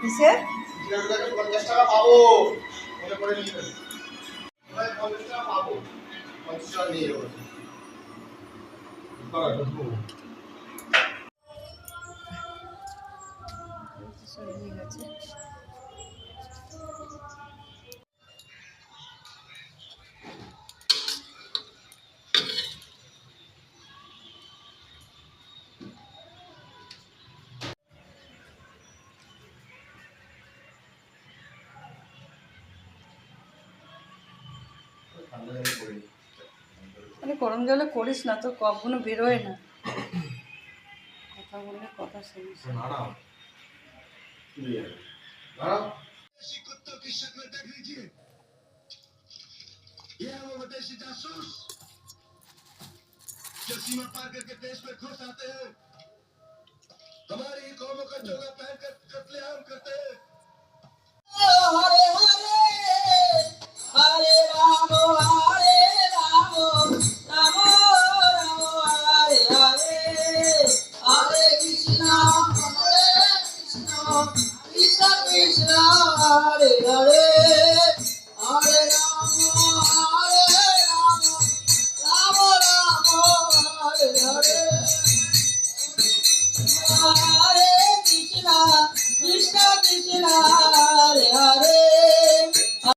কিসে? 50 টাকা পাবো মনে করে নিয়ে নেবেন। 50 টাকা পাবো, 50 টাকা নিয়ে যাবো। হয়ে গেছে। মানে গরম জলে করিস না, তো কপগুলো বেরোয় না। কথা বললে কথা শুনিস না। कुत्तों की शक्ल देख लीजिए, ये है वो विदेशी जासूस जो सीमा पार करके देश में घुस आते हैं, हमारी कौमों का चोगा पहनकर कत्लेआम करते हैं। हरे हरे हरे राम राम राम हरे हरे हरे कृष्णा कृष्ण कृष्ण हरे हरे